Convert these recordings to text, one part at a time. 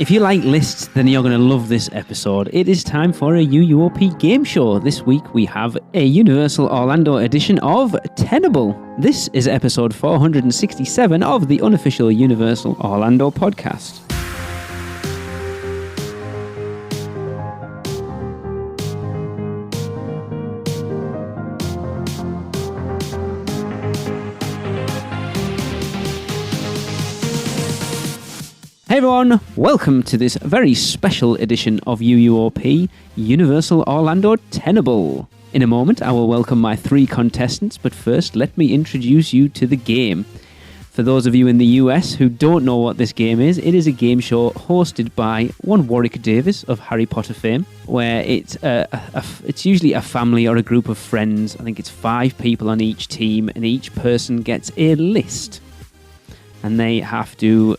If you like lists, then you're going to love this episode. It is time for a UUOP game show. This week we have a Universal Orlando edition of Tenable. This is episode 467 of the Unofficial Universal Orlando podcast. Hey everyone, welcome to this very special edition of UUOP, Universal Orlando Tenable. In a moment, I will welcome my three contestants, but first let me introduce you to the game. For those of you in the US who don't know what this game is, it is a game show hosted by one Warwick Davis of Harry Potter fame, where it's usually a family or a group of friends. I think it's 5 people on each team, and each person gets a list. And they have to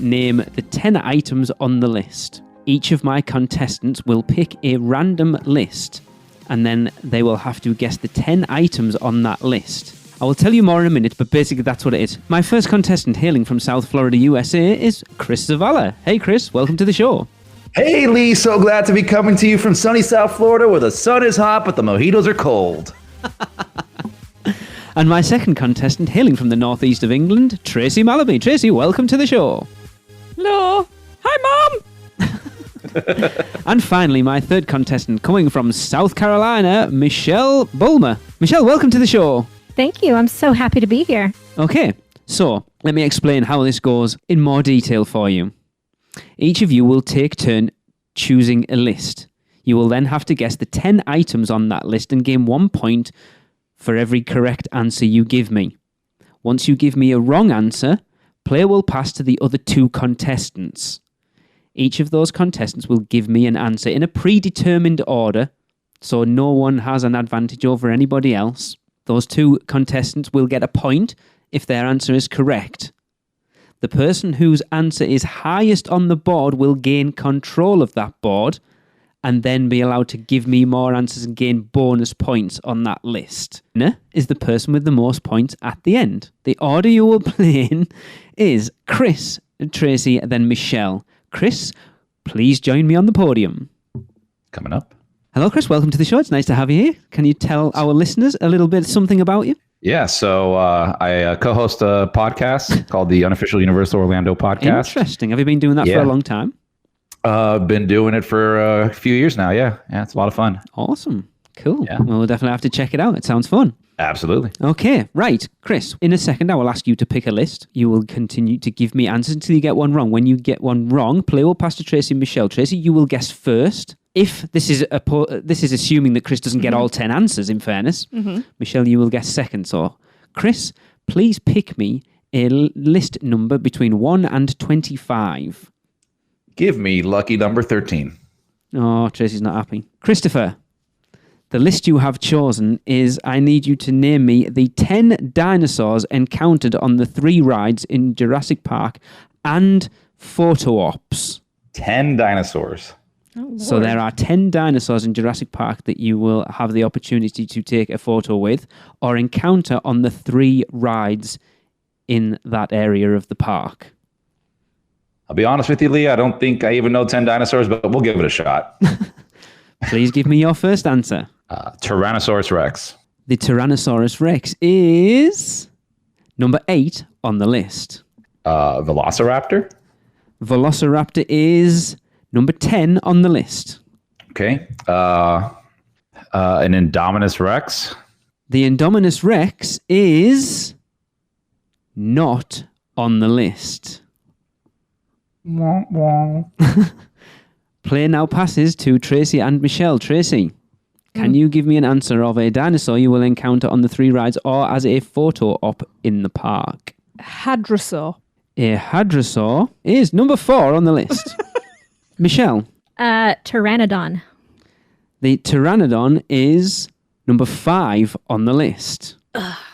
name the 10 items on the list. Each of my contestants will pick a random list, and then they will have to guess the 10 items on that list. I will tell you more in a minute, but basically that's what it is. My first contestant, hailing from South Florida, USA, is Chris Zavala. Hey Chris, welcome to the show. Hey Lee, so glad to be coming to you from sunny South Florida where the sun is hot but the mojitos are cold. And my second contestant, hailing from the northeast of England, Tracy Malaby. Tracy, welcome to the show. Hello. Hi, Mom. And finally, my third contestant, coming from South Carolina, Michelle Bulmer. Michelle, welcome to the show. Thank you. I'm so happy to be here. Okay, so let me explain how this goes in more detail for you. Each of you will take turn choosing a list. You will then have to guess the 10 items on that list and gain 1 point for every correct answer you give me. Once you give me a wrong answer, player will pass to the other 2 contestants. Each of those contestants will give me an answer in a predetermined order, so no one has an advantage over anybody else. Those 2 contestants will get a point if their answer is correct. The person whose answer is highest on the board will gain control of that board and then be allowed to give me more answers and gain bonus points on that list. Winner is the person with the most points at the end. The order you will play in is Chris, Tracy, then Michelle. Chris, please join me on the podium. Coming up. Hello, Chris. Welcome to the show. It's nice to have you here. Can you tell our listeners a little bit something about you? Yeah, so I co-host a podcast called the Unofficial Universal Orlando podcast. Interesting. Have you been doing that for a long time? Been doing it for a few years now, yeah. Yeah, it's a lot of fun. Awesome. Cool. Yeah. Well, we'll definitely have to check it out. It sounds fun. Absolutely. Okay, right. Chris, in a second, I will ask you to pick a list. You will continue to give me answers until you get one wrong. When you get one wrong, play will pass to Tracy and Michelle. Tracy, you will guess first. If this is assuming that Chris doesn't get all 10 answers, in fairness. Mm-hmm. Michelle, you will guess second. So, Chris, please pick me a list number between 1 and 25. Give me lucky number 13. Oh, Tracy's not happy. Christopher, the list you have chosen is I need you to name me the 10 dinosaurs encountered on the 3 rides in Jurassic Park and photo ops. 10 dinosaurs. Oh, so there are 10 dinosaurs in Jurassic Park that you will have the opportunity to take a photo with or encounter on the 3 rides in that area of the park. I'll be honest with you, Lee, I don't think I even know 10 dinosaurs, but we'll give it a shot. Please give me your first answer. Tyrannosaurus Rex. The Tyrannosaurus Rex is number 8 on the list. Velociraptor. Velociraptor is number 10 on the list. Okay. An Indominus Rex. The Indominus Rex is not on the list. Play now passes to Tracy and Michelle. Tracy, can you give me an answer of a dinosaur you will encounter on the 3 rides or as a photo op in the park? Hadrosaur. A hadrosaur is number 4 on the list. Michelle. Pteranodon. The pteranodon is number 5 on the list.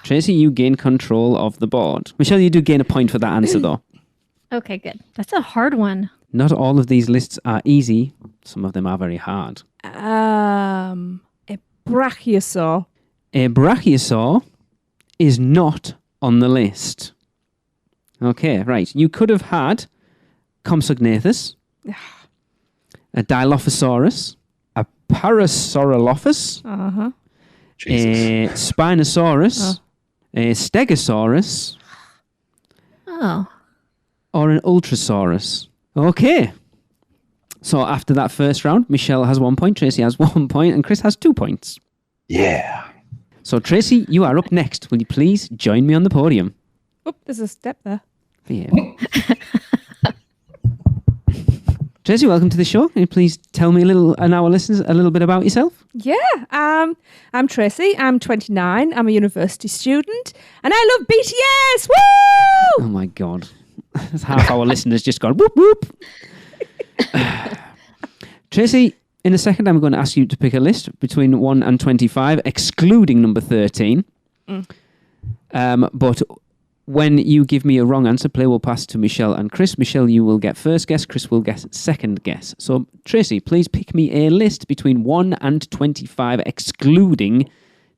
Tracy, you gain control of the board. Michelle, you do gain a point for that answer, though. Okay, good. That's a hard one. Not all of these lists are easy. Some of them are very hard. A brachiosaur. A brachiosaur is not on the list. Okay, right. You could have had Compsognathus, a Dilophosaurus, a Parasaurolophus, a Spinosaurus, a Stegosaurus, Oh. or an Ultrasaurus. Okay. So after that first round, Michelle has 1 point, Tracy has 1 point, and Chris has 2 points. Yeah. So Tracy, you are up next. Will you please join me on the podium? Oh, there's a step there. Yeah. Tracy, welcome to the show. Can you please tell me and our listeners a little bit about yourself? Yeah, I'm Tracy. I'm 29. I'm a university student, and I love BTS. Woo! Oh my God. Half our listeners just gone whoop whoop. Tracy, in a second, I'm going to ask you to pick a list between 1 and 25, excluding number 13. But when you give me a wrong answer, play will pass to Michelle and Chris. Michelle, you will get first guess. Chris will get second guess. So, Tracy, please pick me a list between 1 and 25, excluding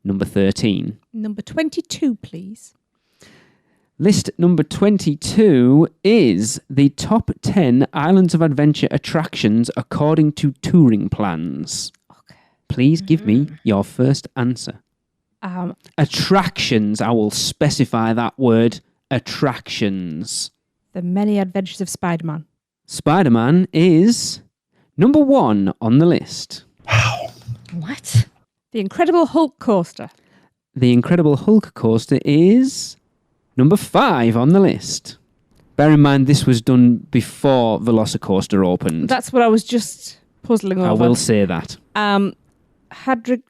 number 13. Number 22, please. List number 22 is the top 10 Islands of Adventure attractions according to touring plans. Okay. Please give me your first answer. Attractions. I will specify that word. Attractions. The Many Adventures of Spider-Man. Spider-Man is number 1 on the list. What? The Incredible Hulk Coaster. The Incredible Hulk Coaster is number 5 on the list. Bear in mind, this was done before Velocicoaster opened. That's what I was just puzzling over. I will say that. Hagrid's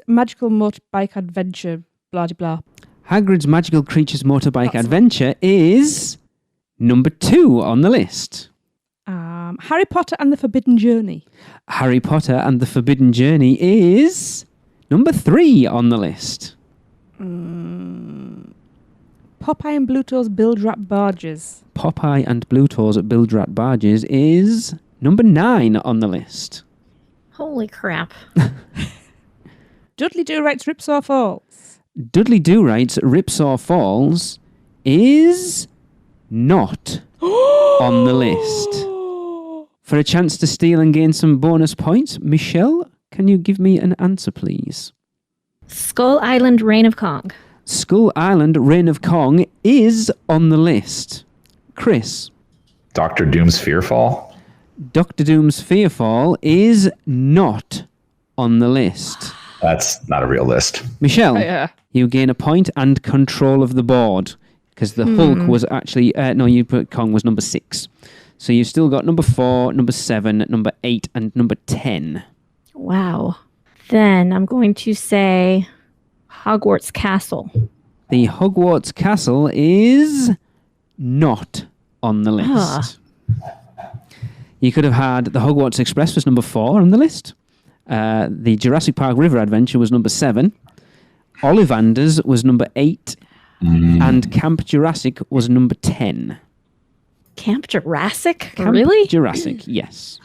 Magical Motorbike Adventure, blah, blah, blah. Hagrid's Magical Creatures Motorbike Adventure is number 2 on the list. Harry Potter and the Forbidden Journey. Harry Potter and the Forbidden Journey is number 3 on the list. Popeye and Bluto's Bilge Rat Barges. Popeye and Bluto's Bilge Rat Barges is number 9 on the list. Holy crap. Dudley Do-Right's Ripsaw Falls. Dudley Do-Right's Ripsaw Falls is not on the list. For a chance to steal and gain some bonus points, Michelle, can you give me an answer, please? Skull Island Reign of Kong. Skull Island Reign of Kong is on the list. Chris. Dr. Doom's Fearfall. Dr. Doom's Fearfall is not on the list. That's not a real list. Michelle, Yeah. you gain a point and control of the board because the Hulk was actually... no, you put Kong was number 6. So you've still got number 4, number 7, number 8, and number 10. Wow. Then I'm going to say Hogwarts Castle. The Hogwarts Castle is not on the list. You could have had the Hogwarts Express was number 4 on the list. The Jurassic Park River Adventure was number 7. Ollivanders was number 8. And Camp Jurassic was number 10. Camp Jurassic? Camp Really? Jurassic, yes.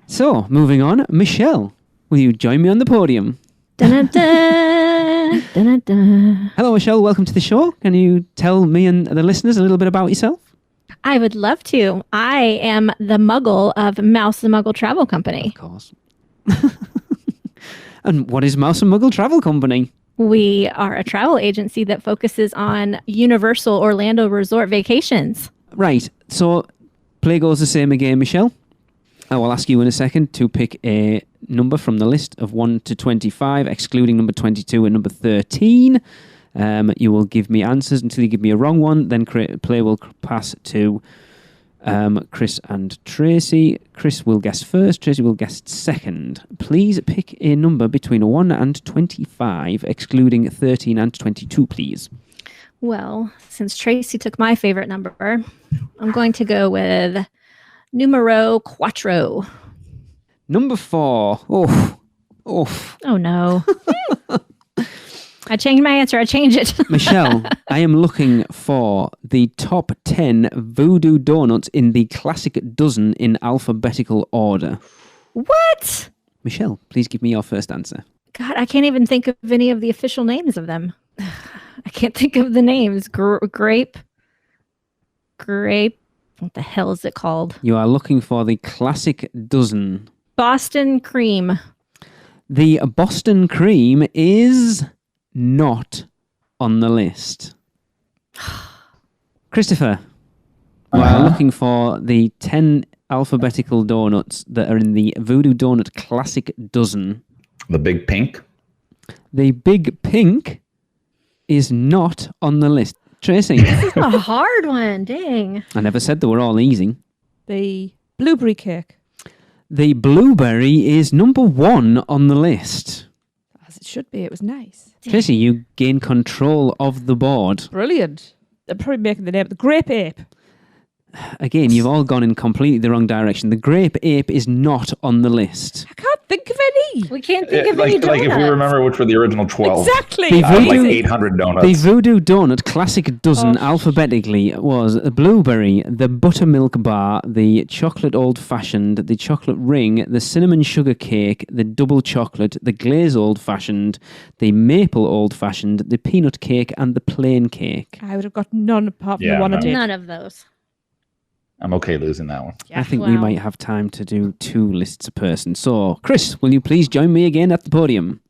So, moving on. Michelle, will you join me on the podium? Dun-dun-dun, dun-dun-dun. Hello, Michelle. Welcome to the show. Can you tell me and the listeners a little bit about yourself? I would love to. I am the Muggle of Mouse the Muggle Travel Company. Of course. And what is Mouse and Muggle Travel Company? We are a travel agency that focuses on Universal Orlando Resort vacations. Right. So, play goes the same again, Michelle. I will ask you in a second to pick a number from the list of 1 to 25, excluding number 22 and number 13. You will give me answers until you give me a wrong one. Then play will pass to Chris and Tracy. Chris will guess first. Tracy will guess second. Please pick a number between 1 and 25, excluding 13 and 22, please. Well, since Tracy took my favorite number, I'm going to go with numero quattro. Number 4. Oh no. I changed my answer. I changed it. Michelle, I am looking for the top 10 voodoo donuts in the classic dozen in alphabetical order. What? Michelle, please give me your first answer. God, I can't even think of any of the official names of them. I can't think of the names. Grape. grape. What the hell is it called? You are looking for the classic dozen. Boston cream. The Boston cream is not on the list. Christopher, you are looking for the 10 alphabetical donuts that are in the Voodoo Donut Classic Dozen. The big pink. The Big Pink is not on the list. Tracy, A hard one. Dang. I never said they were all easy. The blueberry cake. The Blueberry is number 1 on the list. As it should be. It was nice. Tracy, you gain control of the board. Brilliant. They're probably making the name. The grape ape. Again, you've all gone in completely the wrong direction. The Grape Ape is not on the list. I can't think of any. We can't think of any Like donuts. if we remember which were the original 12. Exactly. The Out of like Voodoo- 800 donuts. The Voodoo Donut Classic Dozen alphabetically was the Blueberry, the Buttermilk Bar, the Chocolate Old Fashioned, the Chocolate Ring, the Cinnamon Sugar Cake, the Double Chocolate, the Glaze Old Fashioned, the Maple Old Fashioned, the Peanut Cake, and the Plain Cake. I would have got none apart from Yeah, the one I no. did. None of those. I'm okay losing that one. I think we wow. might have time to do 2 lists a person. So, Chris, will you please join me again at the podium?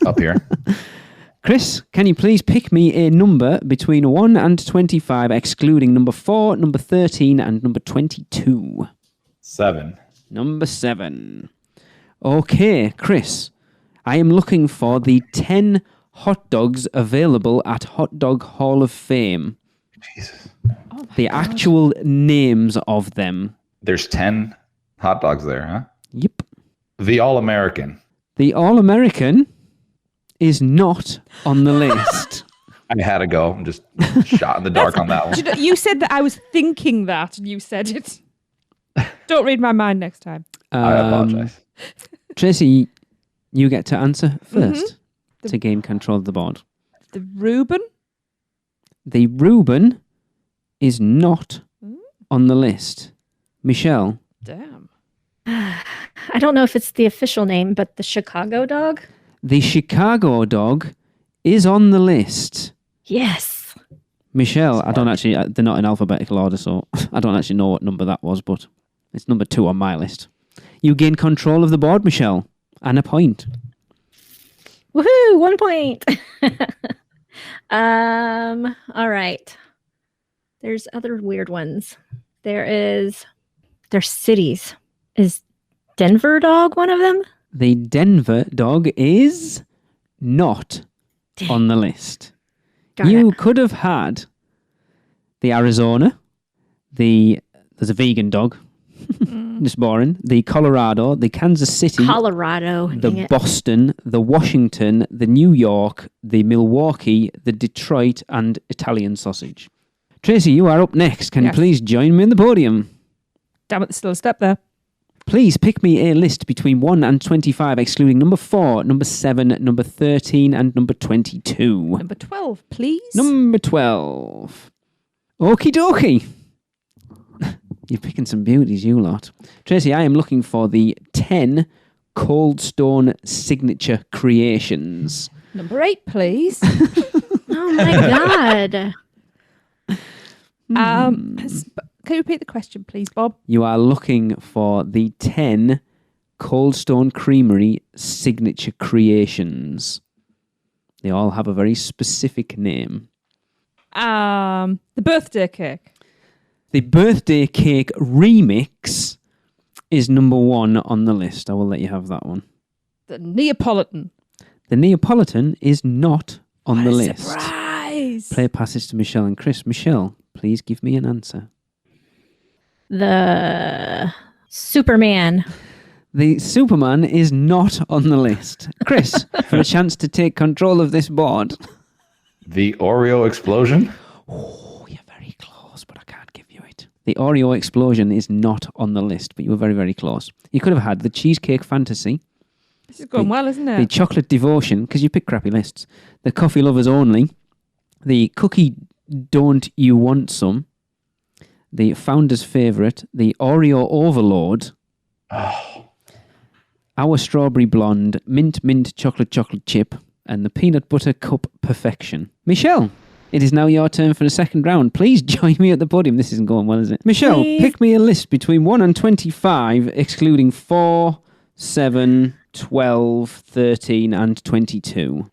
Up here. Chris, can you please pick me a number between 1 and 25, excluding number 4, number 13, and number 22? 7. Number 7. Okay, Chris, I am looking for the 10 hot dogs available at Hot Dog Hall of Fame. Jesus. The actual names of them. There's 10 hot dogs there, huh? Yep. The All-American. The All-American is not on the list. I had to go. I'm just shot in the dark on that one. Do you know, you said that I was thinking that, and you said it. Don't read my mind next time. I apologize. Tracy, you get to answer first to gain control of the board. The Reuben. The Reuben is not on the list. Michelle, Damn. I don't know if it's the official name, but the Chicago dog? the Chicago dog is on the list. Yes. Michelle, I don't actually, they're not in alphabetical order, so I don't actually know what number that was, but it's number 2 on my list. You gain control of the board, Michelle, and a point. Woohoo! 1 point. All right. There's other weird ones. There's cities. Is Denver dog one of them? The Denver dog is not on the list. Got You it. could have had the Arizona, there's a vegan dog, just boring, the Colorado, the Kansas City, Colorado. the Dang it. Boston, the Washington, the New York, the Milwaukee, the Detroit, and Italian sausage. Tracy, you are up next. Can Yes. you please join me in the podium? Damn it, there's still a step there. Please pick me a list between 1 and 25, excluding number 4, number 7, number 13, and number 22. Number 12, please. Number 12. Okie dokie. You're picking some beauties, you lot. Tracy, I am looking for the 10 Cold Stone signature creations. Number 8, please. Oh my god. Can you repeat the question, please, Bob? You are looking for the 10 Cold Stone Creamery signature creations. They all have a very specific name. The birthday cake. The birthday cake remix is number 1 on the list. I will let you have that one. The Neapolitan. The Neapolitan is not on the list. Surprise! Play passes to Michelle and Chris. Michelle, please give me an answer. The Superman. The Superman is not on the list. Chris, for a chance to take control of this board. The Oreo explosion. Oh, you're very close, but I can't give you it. The Oreo explosion is not on the list, but you were very, very close. You could have had the Cheesecake Fantasy, This is going well, isn't the it? Chocolate Devotion, because you pick crappy lists, the Coffee Lovers Only, the Cookie Don't You Want Some, the Founder's Favourite, the Oreo Overload, Our Strawberry Blonde, Mint Chocolate Chip, and the Peanut Butter Cup Perfection. Michelle, It is now your turn for the second round. Please join me at the podium. This isn't going well, is it? Michelle, Please. pick me a list between 1 and 25, excluding 4, 7, 12, 13, and 22.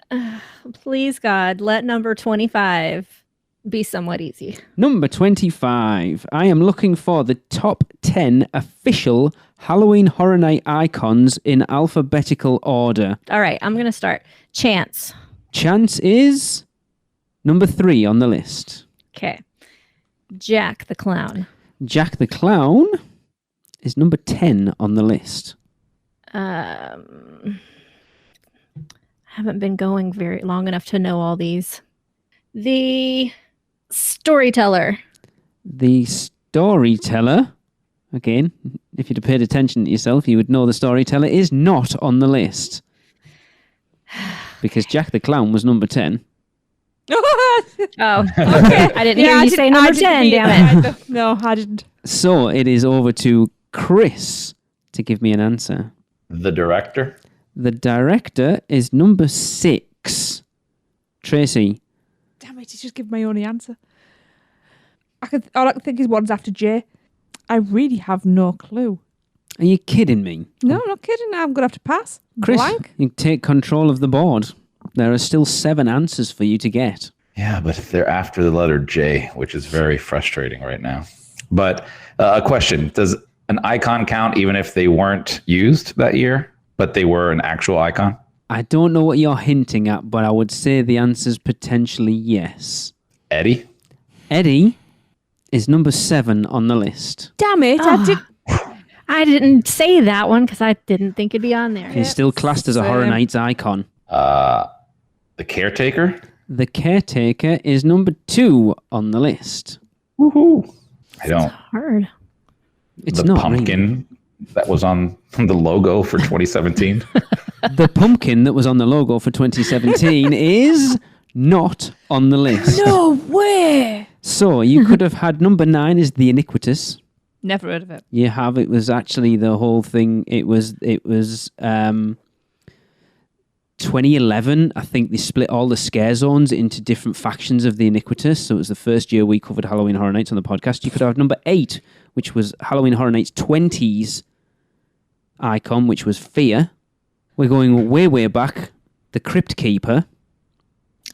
Please, God, let number 25 be somewhat easy. Number 25. I am looking for the top 10 official Halloween Horror Night icons in alphabetical order. All right, I'm going to start. Chance. Chance is number 3 on the list. Okay. Jack the Clown. Jack the Clown is number 10 on the list. Haven't been going very long enough to know all these. The Storyteller. The Storyteller, again, if you'd have paid attention to yourself, you would know the Storyteller is not on the list. Because Jack the Clown was number 10. Oh, okay. I didn't hear you say number 10, damn it. No, I didn't. So it is over to Chris to give me an answer. The director? The director is number 6. Tracy. Damn it, he's just given my only answer. All I can think is one's after J. I really have no clue. Are you kidding me? No, not kidding. I'm going to have to pass. Chris, Blank. you take control of the board. There are still 7 answers for you to get. Yeah, but they're after the letter J, which is very frustrating right now. But a question, does an icon count even if they weren't used that year, but they were an actual icon? I don't know what you're hinting at, but I would say the answer's potentially yes. Eddie? Eddie is number 7 on the list. Damn it. I didn't say that one because I didn't think it'd be on there. He's still classed as a Horror Nights icon. The Caretaker? The Caretaker is number 2 on the list. Woohoo! I don't. Hard. It's the not pumpkin that was on the logo for 2017. The pumpkin that was on the logo for 2017 is not on the list. No way. So you could have had number 9 is the Iniquitous. Never heard of it. You have. It was actually the whole thing. It was 2011. I think they split all the scare zones into different factions of the Iniquitous. So it was the first year we covered Halloween Horror Nights on the podcast. You could have number 8, which was Halloween Horror Nights 20s icon, which was Fear. We're going way, way back. The Crypt Keeper.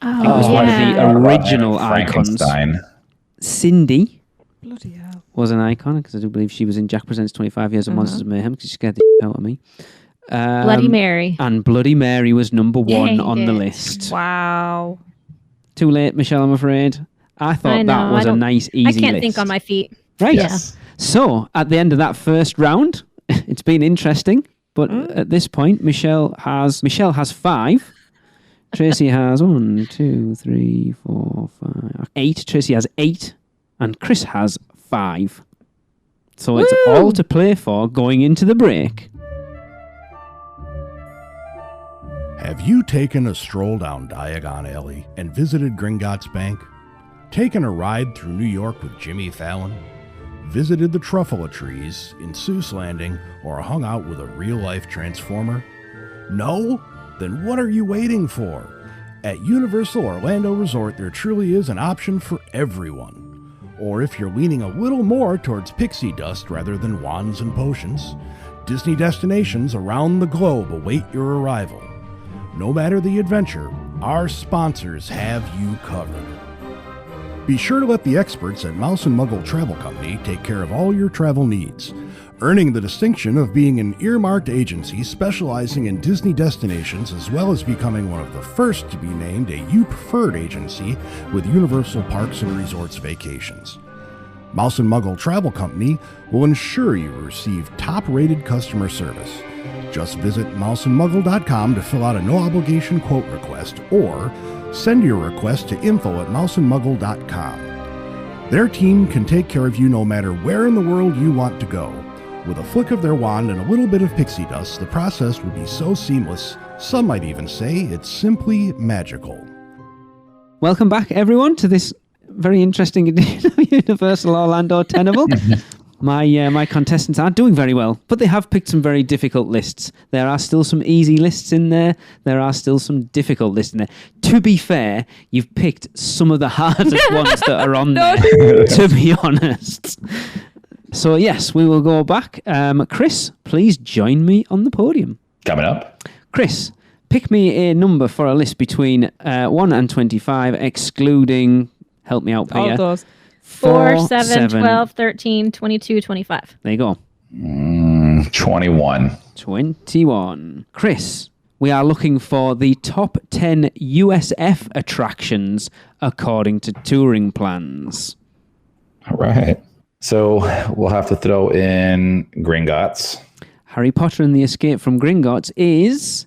I think it was one of the original icons. Frankenstein. Cindy Bloody hell. was an icon because I do believe she was in Jack Presents 25 Years of Monsters of Mayhem because she scared the out of me. Bloody Mary. And Bloody Mary was number 1 on the Dang it. list. Wow. Too late, Michelle, I'm afraid. I thought that was a nice, easy I list. can't think on my feet. Right. Yes. So, at the end of that first round, it's been interesting, but at this point, Michelle has 5. Tracy has 1, 2, 3, 4, 5, 8. Tracy has 8, and Chris has 5. So it's all to play for going into the break. Have you taken a stroll down Diagon Alley and visited Gringotts Bank? Taken a ride through New York with Jimmy Fallon? Visited the Truffula Trees in Seuss Landing or hung out with a real-life Transformer? No? Then what are you waiting for? At Universal Orlando Resort, there truly is an option for everyone. Or if you're leaning a little more towards pixie dust rather than wands and potions, Disney destinations around the globe await your arrival. No matter the adventure, our sponsors have you covered. Be sure to let the experts at Mouse & Muggle Travel Company take care of all your travel needs, earning the distinction of being an earmarked agency specializing in Disney destinations, as well as becoming one of the first to be named a U Preferred agency with Universal Parks and Resorts Vacations. Mouse & Muggle Travel Company will ensure you receive top-rated customer service. Just visit mouseandmuggle.com to fill out a no-obligation quote request, or send your request to info@mouseandmuggle.com. Their team can take care of you no matter where in the world you want to go. With a flick of their wand and a little bit of pixie dust, the process would be so seamless, some might even say it's simply magical. Welcome back, everyone, to this very interesting edition of Universal Orlando Tenable. My contestants aren't doing very well, but they have picked some very difficult lists. There are still some easy lists in there. There are still some difficult lists in there. To be fair, you've picked some of the hardest ones that are on there, to be honest. So yes, we will go back. Chris, please join me on the podium. Coming up. Chris, pick me a number for a list between 1 and 25, excluding, help me out, All Pia. of those. 4, 7, 12, 13, 22, 25. There you go. 21. 21. Chris, we are looking for the top 10 USF attractions according to touring plans. All right. So we'll have to throw in Gringotts. Harry Potter and the Escape from Gringotts is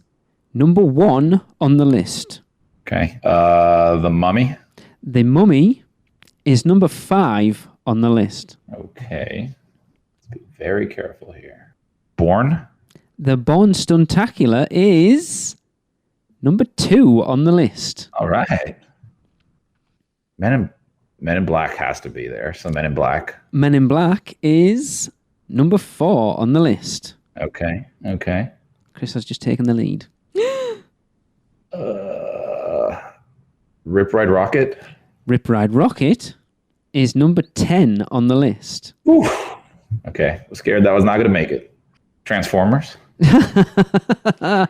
number 1 on the list. Okay. The Mummy. The Mummy is number 5 on the list. Okay. Let's be very careful here. Born. The Bourne Stuntacular is number 2 on the list. All right. Men in Black has to be there. So Men in Black. Men in Black is number 4 on the list. Okay. Chris has just taken the lead. Rip Ride Rocket. Rip Ride Rocket is number 10 on the list. Oof. Okay. I was scared that was not going to make it. Transformers. There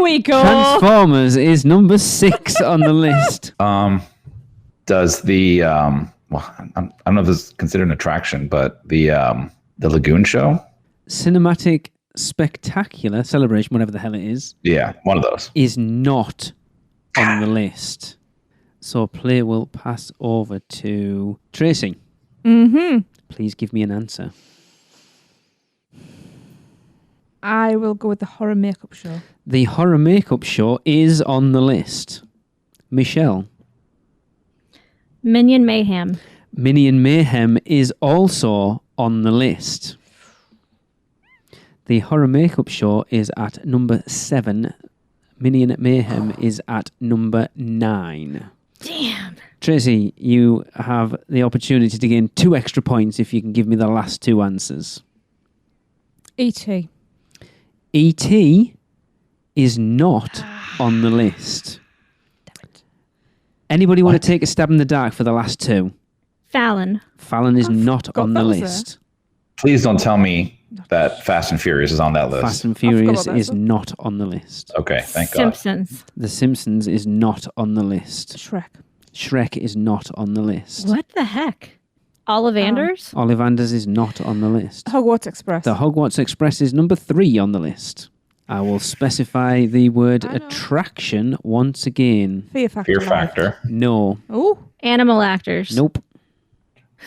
we go. Transformers is number 6 on the list. Does the well, I don't know if this is considered an attraction, but the Lagoon Show? Cinematic Spectacular Celebration, whatever the hell it is. Yeah, one of those. Is not on the list. So play will pass over to Tracy. Mm-hmm. Please give me an answer. I will go with the horror makeup show. The horror makeup show is on the list. Michelle. Minion Mayhem. Minion Mayhem is also on the list. The horror makeup show is at number 7. Minion Mayhem is at number 9. Damn. Tracy, you have the opportunity to gain 2 extra points if you can give me the last 2 answers. E.T. E.T. is not on the list. Anybody want to take a stab in the dark for the last 2? Fallon. Fallon is not forgot on the that was list. Please don't tell me that Fast and Furious is on that list. Fast and Furious about that is one. not on the list. Okay, thank God. Simpsons. The Simpsons is not on the list. Shrek. Shrek is not on the list. What the heck? Ollivanders? Ollivanders is not on the list. Hogwarts Express. The Hogwarts Express is number 3 on the list. I will specify the word I know. attraction once again. Fear Factor. Fear Factor. No. Oh, Animal actors. Nope.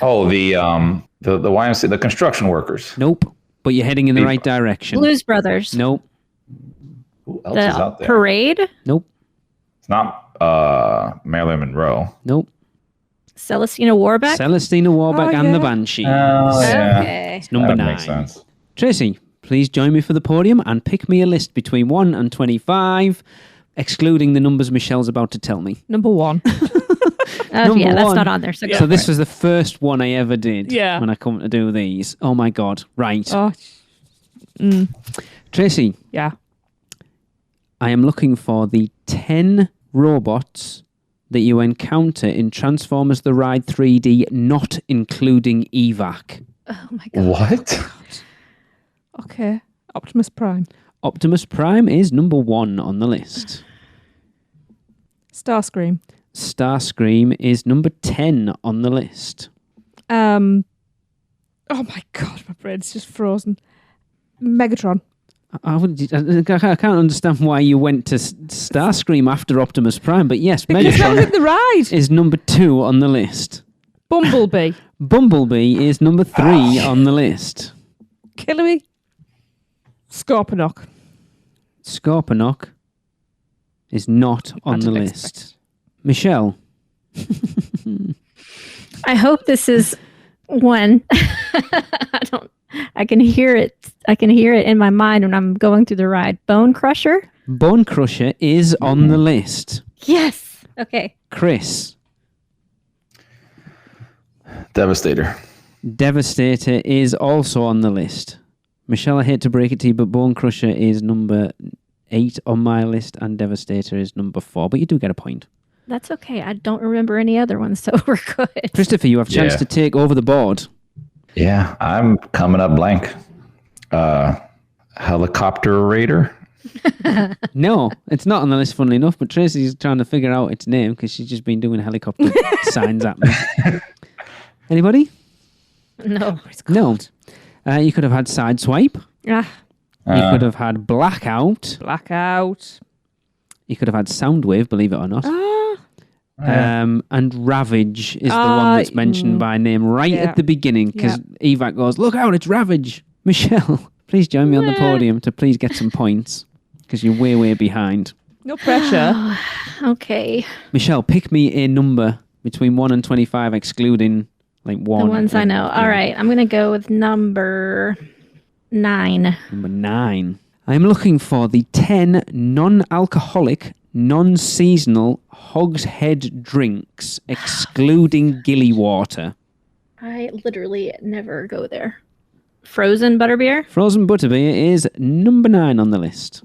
Oh, the YMCA, the construction workers. Nope. But you're heading in the right direction. Blues Brothers. Nope. Who else is The out there? Parade. Nope. It's not Marilyn Monroe. Nope. Celestina Warbeck. Celestina Warbeck Oh, and the yeah. Banshee. Okay. It's number That 9. makes sense. Tracy, please join me for the podium and pick me a list between 1 and 25, excluding the numbers Michelle's about to tell me. number 1. Oh, yeah, Number that's 1. not on there. So, So this was the first one I ever did Yeah. when I come to do these. Oh my God. Right. Oh, Tracy, yeah. I am looking for the 10 robots that you encounter in Transformers The Ride 3D, not including EVAC. oh my God. What? Okay. Optimus Prime. Optimus Prime is number 1 on the list. Starscream. Starscream is number 10 on the list. Oh my God, my brain's just frozen. Megatron. I can't understand why you went to Starscream after Optimus Prime, but yes, Because that was Megatron at the ride. is number 2 on the list. Bumblebee. Bumblebee is number 3 on the list. Killer me. Scorponok. Scorponok is not on the didn't list. expect. Michelle, I hope this is one. I can hear it. I can hear it in my mind when I'm going through the ride. Bone Crusher? Bone Crusher is on the list. Yes. Okay. Chris, Devastator. Devastator is also on the list. Michelle, I hate to break it to you, but Bone Crusher is number 8 on my list, and Devastator is number 4. But you do get a point. That's okay. I don't remember any other ones, so we're good. Christopher, you have a chance to take over the board. Yeah, I'm coming up blank. Helicopter Raider. No, it's not on the list, funnily enough, but Tracy's trying to figure out its name because she's just been doing helicopter signs at me. Anybody? No. No. You could have had Sideswipe. Ah, You could have had Blackout. blackout. You could have had Soundwave, believe it or not. Ah, And Ravage is the one that's mentioned by name right at the beginning because Evac goes, look out, it's Ravage. Michelle, please join me on the podium to please get some points because you're way, way behind. no pressure. Okay. Michelle, pick me a number between 1 and 25, excluding like 1. The ones I know. All right. I'm going to go with number 9. Number 9. I'm looking for the 10 non-alcoholic, non-seasonal Hogshead drinks, excluding Gilly Water. I literally never go there. Frozen butterbeer. Frozen Butterbeer is number 9 on the list.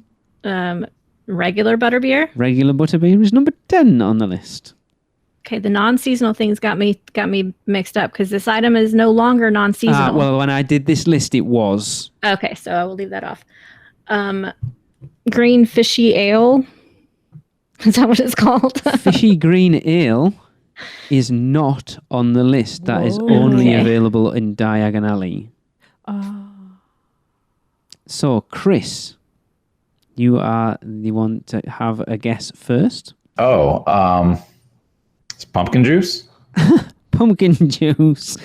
Regular butterbeer. Regular Butterbeer is number 10 on the list. Okay, the non-seasonal things got me mixed up because this item is no longer non-seasonal. Well, when I did this list, it was. Okay, so I will leave that off. Green fishy ale. Is that what it's called? Fishy Green Ale is not on the list. That is only available in Diagon Alley. So, Chris, you are the one to have a guess first. It's pumpkin juice. Pumpkin juice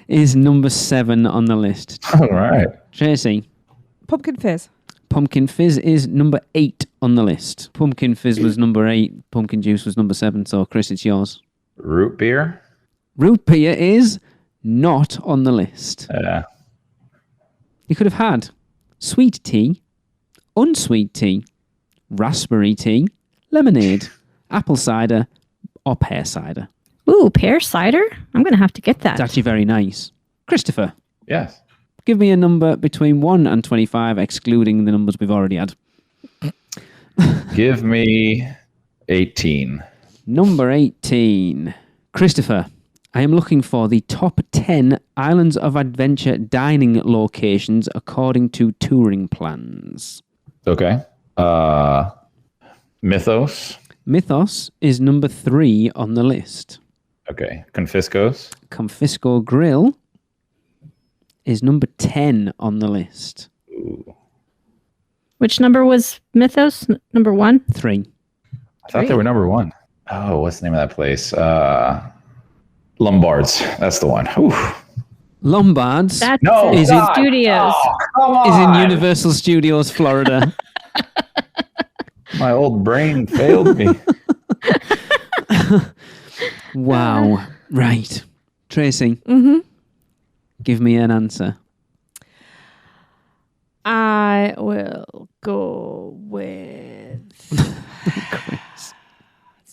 is number 7 on the list. All right. Tracy. Pumpkin fizz. Pumpkin fizz is number 8 on the list. Pumpkin fizz was number 8. Pumpkin juice was number 7. So, Chris, it's yours. Root beer. Root beer is not on the list. Yeah. You could have had sweet tea, unsweet tea, raspberry tea, lemonade, apple cider, or pear cider. Ooh, pear cider? I'm going to have to get that. It's actually very nice. Christopher, Yes. give me a number between 1 and 25, excluding the numbers we've already had. Give me 18. Number 18. Christopher, I am looking for the top 10 Islands of Adventure dining locations according to touring plans. Okay. Mythos. Mythos is number 3 on the list. Okay. Confiscos. Confisco Grill is number 10 on the list. Ooh. Which number was Mythos? Number 1? 3. I thought they were number 1. Oh, what's the name of that place? Lombards. That's the one. Ooh. Lombards That's No, Is God. Studios. Oh, come on. is in Universal Studios, Florida. My old brain failed me. Wow. Right. Tracy, give me an answer. I will go with Chris.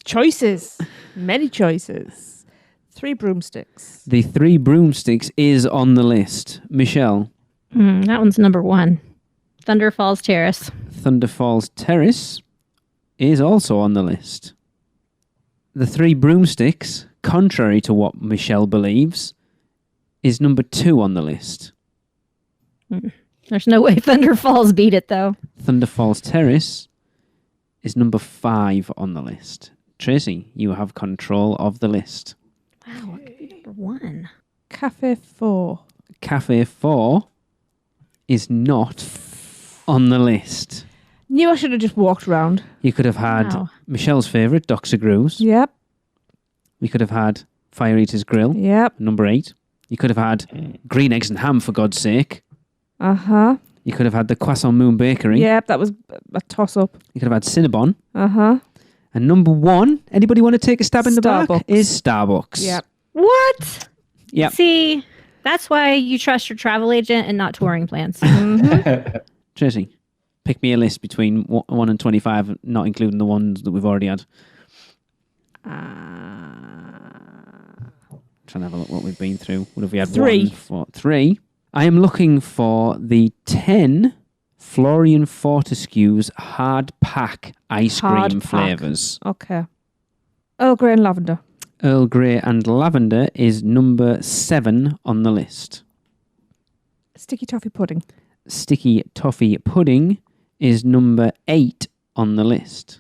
choices. Many choices. 3 broomsticks. The 3 broomsticks is on the list. Michelle, That one's number 1. Thunder Falls Terrace. Thunder Falls Terrace is also on the list. The 3 broomsticks, contrary to what Michelle believes, is number 2 on the list. There's no way Thunder Falls beat it, though. Thunder Falls Terrace is number 5 on the list. Tracy, you have control of the list. Wow, what could be number 1? Cafe 4. Cafe 4 is not on the list. Knew I should have just walked around. You could have had Wow. Michelle's favourite, Dr. Grooves. Yep. You could have had Fire Eater's Grill, Yep. number 8. You could have had Green Eggs and Ham, for God's sake. Uh-huh. You could have had the Croissant Moon Bakery. Yep, that was a toss-up. You could have had Cinnabon. Uh-huh. And number 1, anybody want to take a stab in the back? Starbucks. Is Starbucks. Yep. What? Yep. See, that's why you trust your travel agent and not touring plans. Tracy, pick me a list between 1 and 25, not including the ones that we've already had. Trying to have a look what we've been through. What have we had? 3. 1, 4, 3. I am looking for the 10 Florian Fortescue's hard pack ice Hard cream pack. flavours. Okay. Earl Grey and lavender. Earl Grey and lavender is number 7 on the list. Sticky toffee pudding. Sticky toffee pudding is number 8 on the list.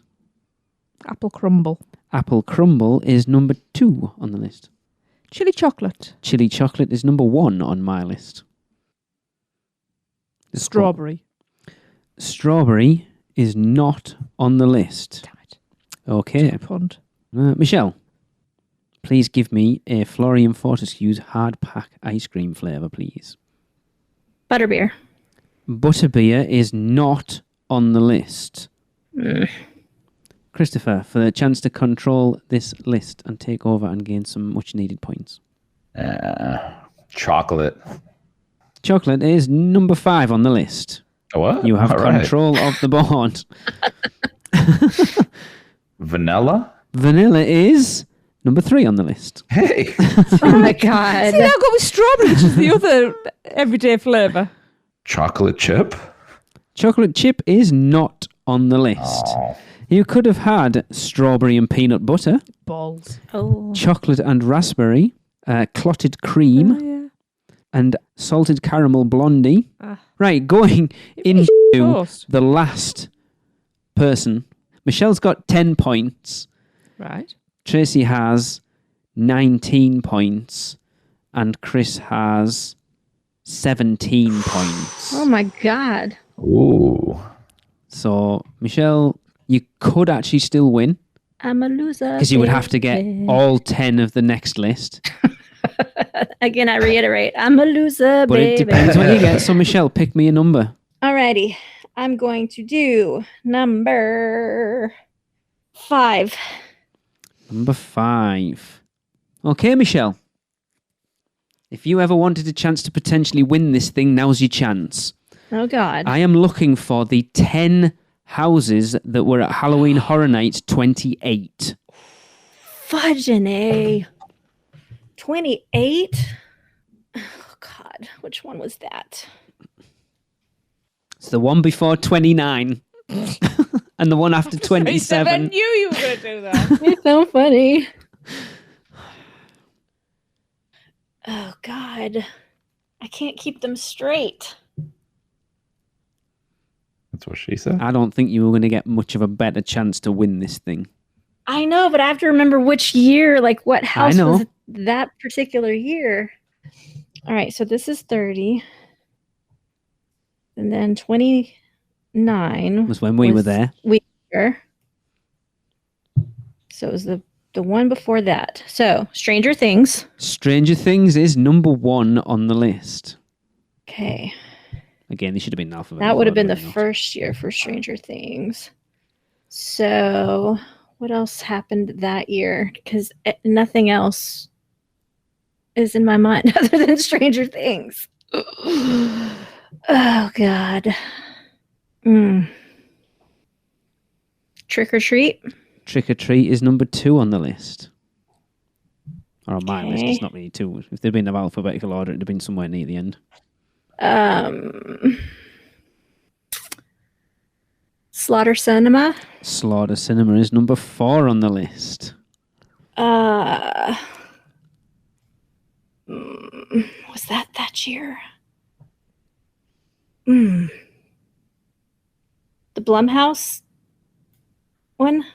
Apple crumble. Apple crumble is number 2 on the list. Chili chocolate. Chili chocolate is number 1 on my list. Strawberry. Strawberry is not on the list. Damn it. Okay. Pond. Michelle, please give me a Florian Fortescue's hard pack ice cream flavour, please. Butterbeer. Butterbeer is not on the list. Christopher, for the chance to control this list and take over and gain some much needed points. Chocolate. Chocolate is number 5 on the list. What? You have All right. control of the board. Vanilla? Vanilla is number 3 on the list. Hey. Oh my god. See, now I've got with strawberry, which is the other everyday flavour. Chocolate chip? Chocolate chip is not on the list. Oh. You could have had strawberry and peanut butter, Balls. Oh. chocolate and raspberry, clotted cream, Yeah. and salted caramel blondie. Ah. Right, going into Toast. the last person. Michelle's got 10 points. Right. Tracy has 19 points. And Chris has 17 points. Oh my god. Ooh. So, Michelle, you could actually still win. I'm a loser. Because you would have to get baby. all 10 of the next list. Again, I reiterate, I'm a loser, But it baby. depends what you get. So, Michelle, pick me a number. Alrighty. I'm going to do number 5. Number 5. Okay, Michelle. If you ever wanted a chance to potentially win this thing, now's your chance. Oh god. I am looking for the 10 houses that were at Halloween Horror Nights 28. Fudging A. 28? Oh god. Which one was that? It's the one before 29 and the one after I 27. knew you were going to do that. It's so funny. Oh god. I can't keep them straight. That's what she said. I don't think you were going to get much of a better chance to win this thing. I know, but I have to remember which year, like what house know. was that particular year. All right, so this is 30. And then 29 Was when we were there. Here. So it was the one before that. So Stranger Things. Stranger Things is number 1 on the list. Okay. Again, they should have been in alphabetical That would have been order, the but not. first year for Stranger Things. So what else happened that year? Because nothing else is in my mind other than Stranger Things. Oh, God. Trick or Treat. Trick or Treat is number 2 on the list. Or on my list, Okay. it's not really 2. If they'd been in alphabetical order, it'd have been somewhere near the end. Slaughter Cinema. Slaughter Cinema is number 4 on the list. Was that year? The Blumhouse one?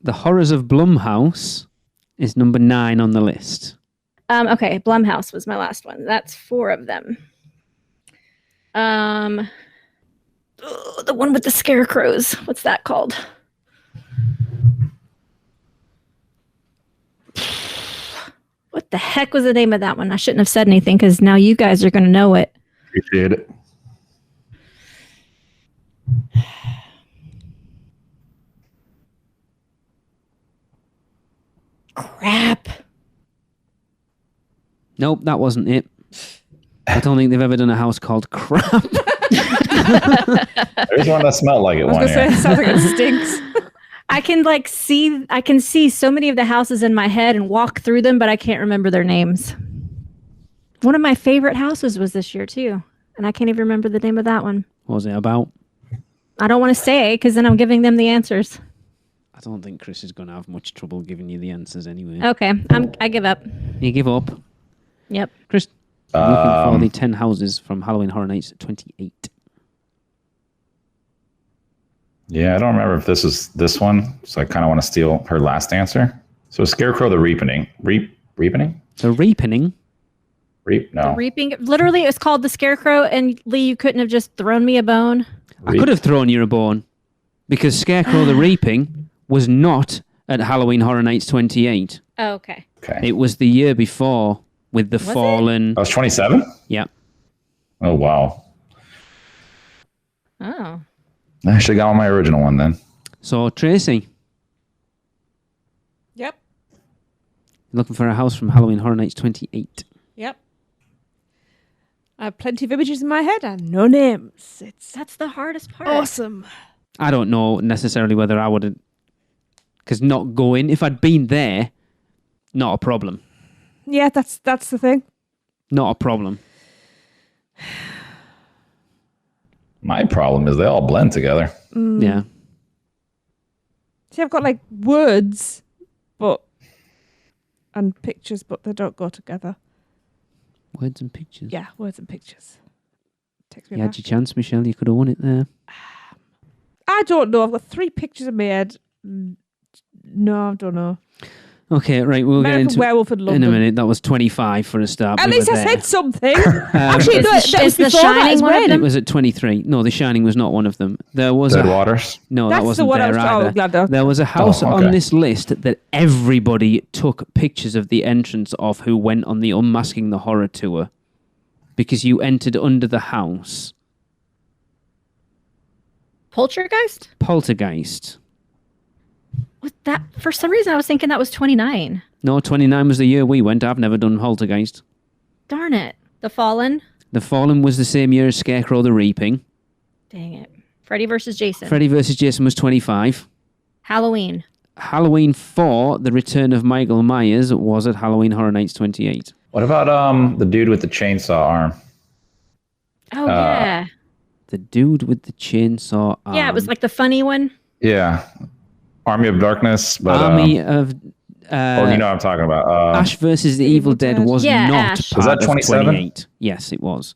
The Horrors of Blumhouse is number 9 on the list. Okay, Blumhouse was my last one. That's 4 of them. The one with the scarecrows. What's that called? What the heck was the name of that one? I shouldn't have said anything because now you guys are going to know it. Appreciate it. Crap. Nope, that wasn't it. I don't think they've ever done a house called Crap. There's one that smelled like it I was one going to say, year. it sounds like it stinks. I can see so many of the houses in my head and walk through them, but I can't remember their names. One of my favorite houses was this year too, and I can't even remember the name of that one. What was it about? I don't want to say because then I'm giving them the answers. I don't think Chris is going to have much trouble giving you the answers anyway. Okay, I give up. You give up? Yep. Chris, looking for the 10 houses from Halloween Horror Nights 28. Yeah, I don't remember if this is this one, so I kind of want to steal her last answer. So Scarecrow the Reapening. Reapening? The Reapening? No. The Reaping. Literally, it's called the Scarecrow, and Lee, you couldn't have just thrown me a bone. I could have thrown you a bone because Scarecrow the Reaping was not at Halloween Horror Nights 28. Oh, okay. Okay. It was the year before with the Fallen. I was 27? Yeah. Oh, wow. Oh. I should have got on my original one then. So, Tracy, Yep. looking for a house from Halloween Horror Nights 28. Yep. I have plenty of images in my head and no names. That's the hardest part. Awesome. I don't know necessarily whether I would have, because not going, if I'd been there, not a problem. Yeah, that's the thing. Not a problem. My problem is they all blend together. Yeah. See, I've got like words, and pictures, but they don't go together. Words and pictures. Yeah, words and pictures. Takes me You back. had your chance, Michelle. You could have won it there. I don't know. I've got 3 pictures in my head. No, I don't know. Okay, right. We'll American get into Werewolf in in London. a minute. That was 25 for a start. At We least were I there. said something. Actually, no, Is that was The before that Shining as one of well. them? It was at 23. No, The Shining was not one of them. There was Dead a Waters. No, That's that the wasn't one I there was either. glad that- There was a house Oh, on okay. this list that everybody took pictures of the entrance of who went on the Unmasking the Horror tour because you entered under the house. Poltergeist? Poltergeist. What that? For some reason, I was thinking that was 29. No, 29 was the year we went. I've never done Poltergeist. Darn it. The Fallen? The Fallen was the same year as Scarecrow the Reaping. Dang it. Freddy versus Jason. Freddy vs. Jason was 25. Halloween. Halloween 4, The Return of Michael Myers, was at Halloween Horror Nights 28. What about the dude with the chainsaw arm? Oh, yeah. The dude with the chainsaw arm. Yeah, it was like the funny one. Yeah. Army of Darkness. But, Army of... oh, you know what I'm talking about. Ash versus the Evil Dead was Yeah, not Ash. part Was that of 27? 28. Yes, it was.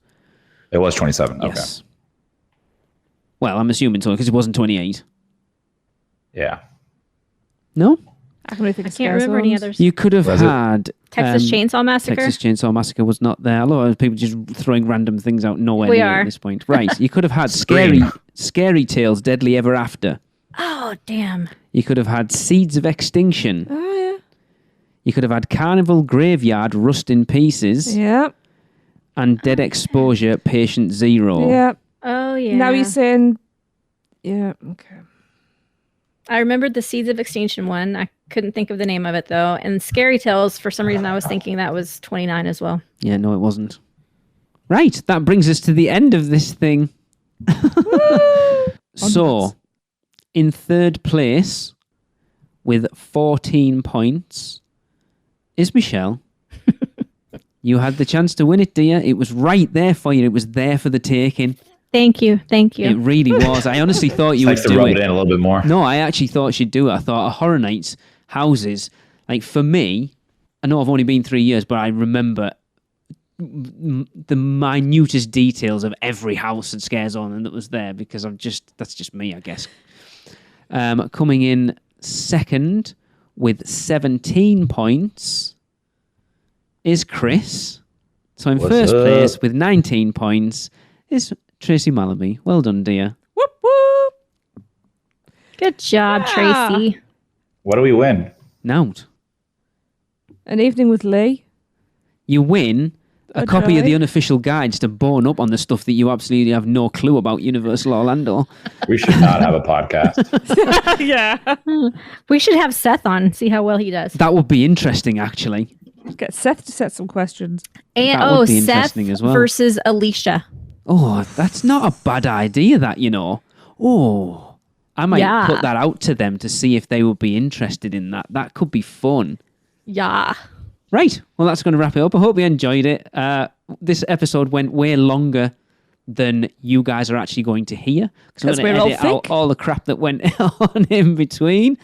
It was 27. Okay. Yes. Well, I'm assuming so because it wasn't 28. Yeah. No? I can really think I of can't remember any ones. others. You could have Was it? had... Texas Chainsaw Massacre? Texas Chainsaw Massacre was not there. Although people just throwing random things out nowhere We near are. at this point. Right. You could have had Scream. Scary Tales, Deadly Ever After. Oh, damn. You could have had Seeds of Extinction. Oh, yeah. You could have had Carnival Graveyard, Rust in Pieces. Yeah. And Dead Exposure, Patient Zero. Yeah. Oh, yeah. Now you're saying... Yeah, okay. I remembered the Seeds of Extinction one. I couldn't think of the name of it, though. And Scary Tales, for some reason, I was thinking that was 29 as well. Yeah, no, it wasn't. Right, that brings us to the end of this thing. So, in third place, with 14 points, is Michelle. You had the chance to win it, dear. It was right there for you. It was there for the taking. Thank you. Thank you. It really was. I honestly thought you would Nice to do rub it. it in a little bit more. No, I actually thought she'd do it. I thought a Horror Nights houses, like for me, I know I've only been 3 years, but I remember the minutest details of every house and scare zone that was there because that's just me, I guess. Coming in second with 17 points is Chris. So in What's first up? place with 19 points is Tracy Malaby. Well done, dear. Whoop, whoop. Good job, Yeah. Tracy. What do we win? Nout. An evening with Lee. You win a A copy of the drive. unofficial guides to bone up on the stuff that you absolutely have no clue about Universal Orlando. We should not have a podcast. Yeah. We should have Seth on, see how well he does. That would be interesting, actually. Get Seth to set some questions. And That would be Seth interesting as well. versus Alicia. Oh, that's not a bad idea, that, you know. Oh, I might put that out to them to see if they would be interested in that. That could be fun. Yeah. Right. Well, that's going to wrap it up. I hope you enjoyed it. This episode went way longer than you guys are actually going to hear. Because we're going to edit out all the crap that went on in between.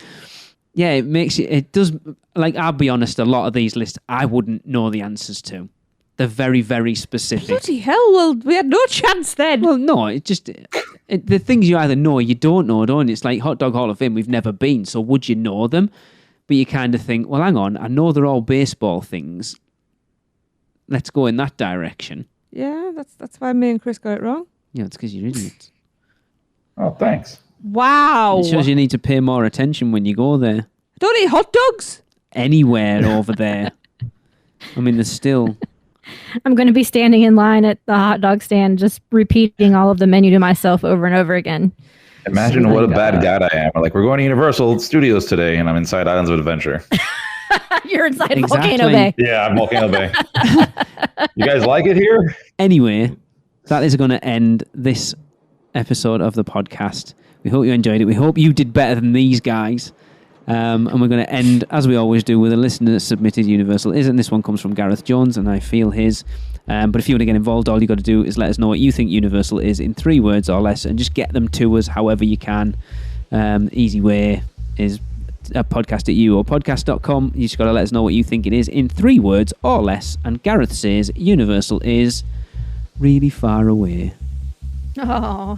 Yeah, it does, like, I'll be honest, a lot of these lists I wouldn't know the answers to. They're very, very specific. Bloody hell, well, we had no chance then. Well, no, the things you either know or you don't know, don't you? It's like Hot Dog Hall of Fame, we've never been, so would you know them? But you kind of think, well, hang on, I know they're all baseball things. Let's go in that direction. Yeah, that's why me and Chris got it wrong. Yeah, it's because you're idiots. Oh, thanks. Wow. It shows you need to pay more attention when you go there. I don't eat hot dogs. Anywhere over there. I mean, there's still... I'm going to be standing in line at the hot dog stand, just repeating all of the menu to myself over and over again. Imagine what a bad guy I am. Like, we're going to Universal Studios today, and I'm inside Islands of Adventure. You're inside Exactly. Volcano Bay. Yeah, I'm Volcano Bay. You guys like it here? Anyway, that is going to end this episode of the podcast. We hope you enjoyed it. We hope you did better than these guys. And we're going to end, as we always do, with a listener submitted Universal Is, and this one comes from Gareth Jones, and I feel his. But if you want to get involved, all you got to do is let us know what you think Universal is in 3 words or less, and just get them to us however you can. Easy way is a podcast at UUOpodcast.com. You just got to let us know what you think it is in 3 words or less. And Gareth says Universal is really far away. Oh.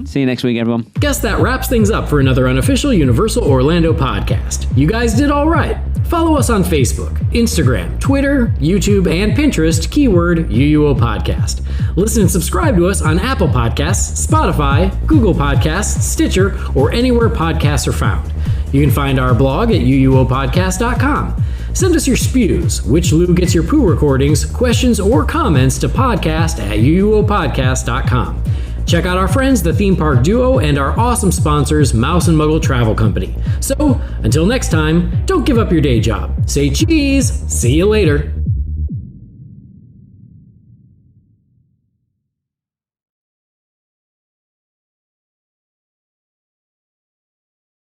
See you next week, everyone. Guess that wraps things up for another unofficial Universal Orlando podcast. You guys did all right. Follow us on Facebook, Instagram, Twitter, YouTube, and Pinterest, keyword UUO Podcast. Listen and subscribe to us on Apple Podcasts, Spotify, Google Podcasts, Stitcher, or anywhere podcasts are found. You can find our blog at UUOpodcast.com. Send us your spews, which Lou gets your poo recordings, questions, or comments to podcast@UUOpodcast.com. Check out our friends, the Theme Park Duo, and our awesome sponsors, Mouse and Muggle Travel Company. So, until next time, don't give up your day job. Say cheese. See you later.